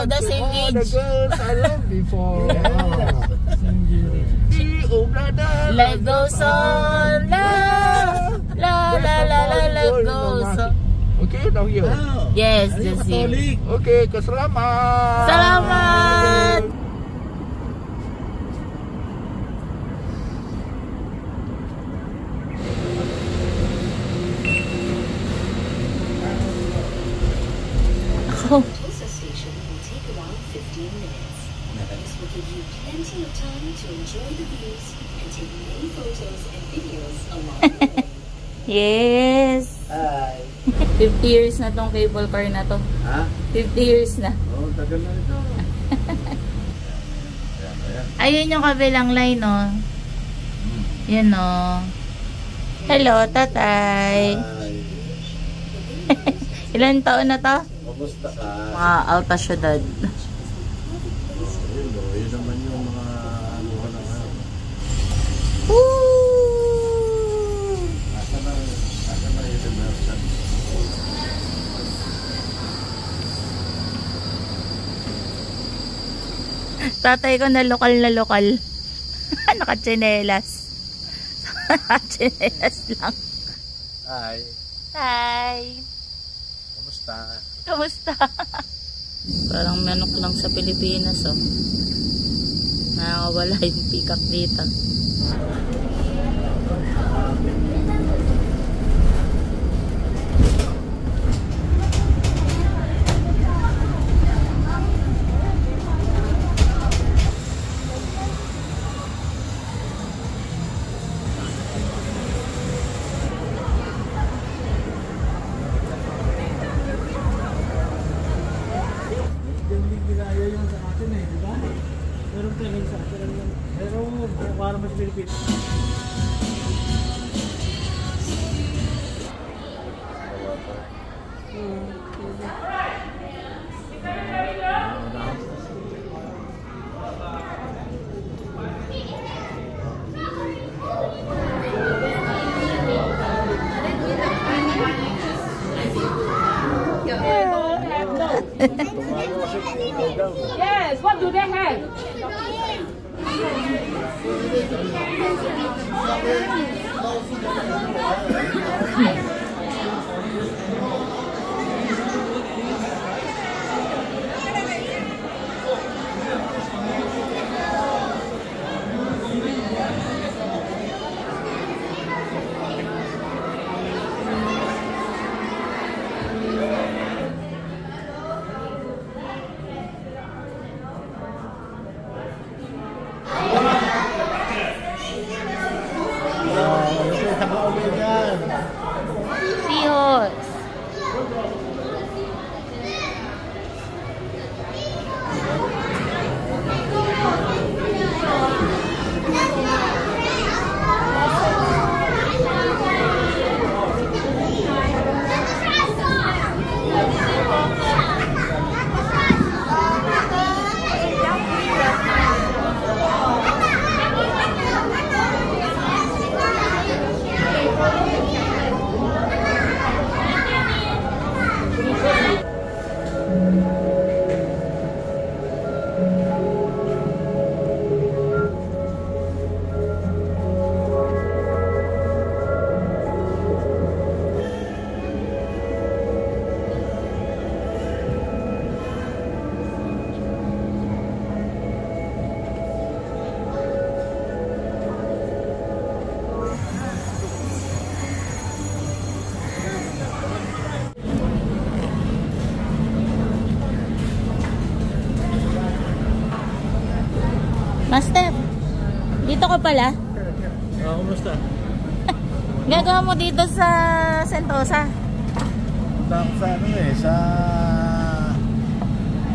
the same all age. the girls I loved before. Oh brother, Life goes on. Life goes on. Okay, now here. Yes, the same. Okay, keselamat. Salamat. Ako. Tulsa station will take around 15 minutes. This will give you plenty of time to enjoy the views and take many photos and videos along the way. Yes. Hi. 50 years na tong cable car na to. Ha? 50 years na. Oh, tagal na ito. Ayun yung kabilang line, oh. Yan, oh. Hello, tatay. Ilan taon na to? Kamusta ka? Mga alta syudad. Yun naman yung mga ano na nga. Woo! Asa na Universal? Tatay ko na lokal. Naka-tsinelas. Naka-tsinelas lang. Hi. Hi! Kamusta? Kamusta? Parang manok lang sa Pilipinas, oh. Nakakawala yung peacock dito. Hindi ginaya yung sa atin eh, di ba? Meron tayo sa atin lang. Pero para mas Pilipino. Yes, what do they have? Seahorse. Master, dito ka pala? Kumusta? Gagawa mo dito sa Sentosa? Punta ako sa ano eh, sa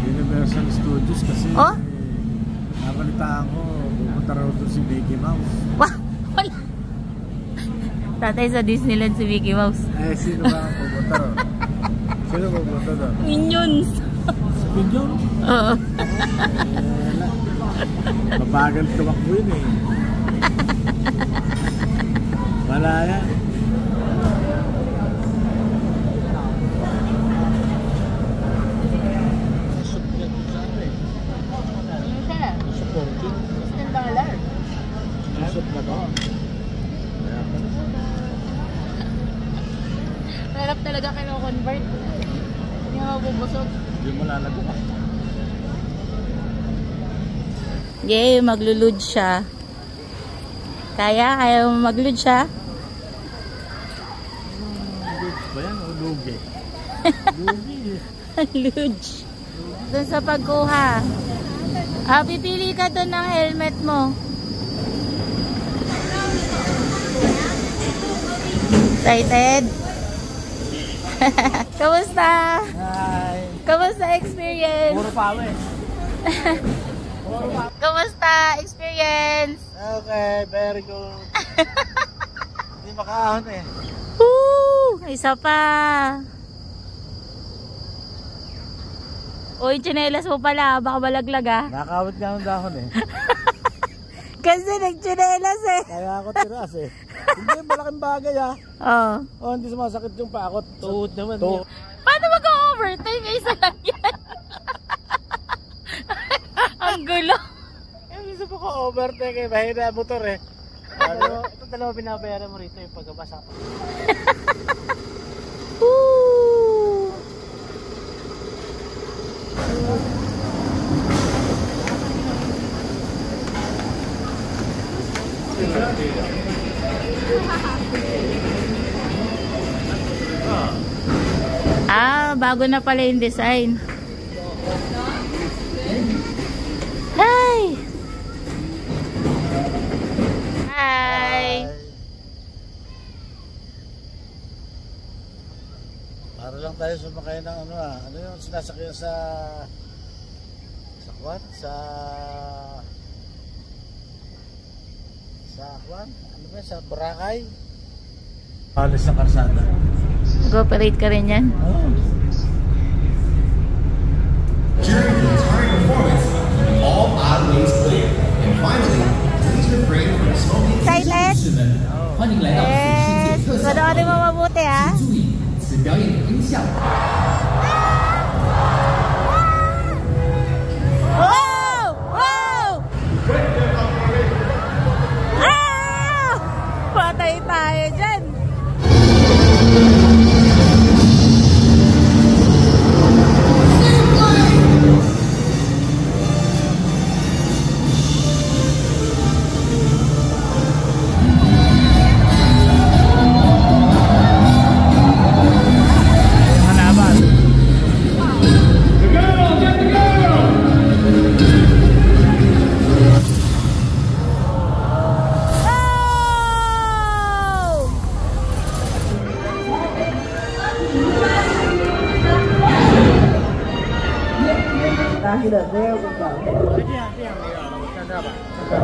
Universal Studios kasi Oh? nabalitaan ko, pupunta raw doon si Mickey Mouse. Wah! Wala! Tatay sa Disneyland si Mickey Mouse. Eh, sino ba ang pupunta raw? Sino pupunta doon? Minions! Si Minion? Oo. Mabagal tumakbo yun eh. Malaya. mabubusog. Hindi mo lalago ka. Yay, maglulud siya. Kaya mo maglud siya? Ba yan o lugi? Luge. Doon sa pagkuha. Pipili ka doon ng helmet mo. Excited? Kamusta? Hi. Kamusta experience? Puro pawis. Kamusta experience? Okay, very good. Hindi makaahon eh. Woo! Isa pa. Uy, tsinelas mo pala. Baka malaglag ah. Nakakawit nga ng dahon eh. Kasi nagtsinelas eh. Kaya ako tiras eh. Hindi, malaking bagay ah. Oh. Oh, hindi sumasakit yung pakot. Tuhod naman. Tuhod. Paano mag-overtime? Isa lang yan. Ang gulo. Eh, gusto mo ko overtake eh. Mahina motor eh. Ito dalawa binabayaran mo rito yung pagkabasa pa. Woo! Bago na pala yung design. Hi! Hi! Para lang tayo sumakay ng ano ah. Ano yung sinasakyan sa kwan? Sa kwan? Ano ba? Sa Boracay? Alis ng karsada. Mag-operate ka rin yan? Oh. During the entire performance, all aisles clear. And finally, please refrain from smoking. Excited? 欢迎来到水世界 Yes! 特效 Panoorin mo mabuti ha? 请注意，此表演的音效 Wow! Wow! Ah! Patay tayo dyan!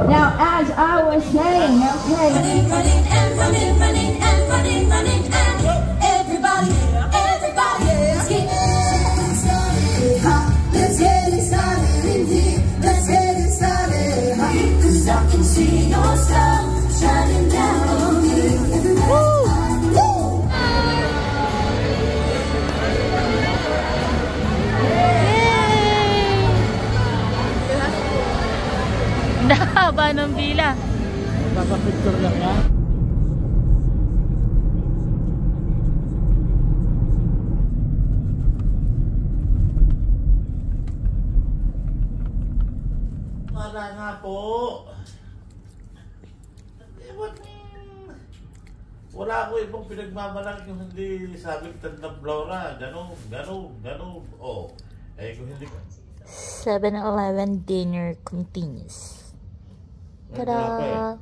Now, as I was saying, okay. Running, running, and running, running, and running, running, and everybody, everybody, let's get it started, huh? Let's get it started in here. Let's get it started, huh? 'Cause I can see your star shining down on me. Haba ng pila. Magpapapicture lang yan. Wala nga po. Wala ako ibang pinagmamalaki kung hindi sabi ng Tandang Flora. Ganun. Oh. Eh kung hindi ka. 7-Eleven dinner continues. Ta-da!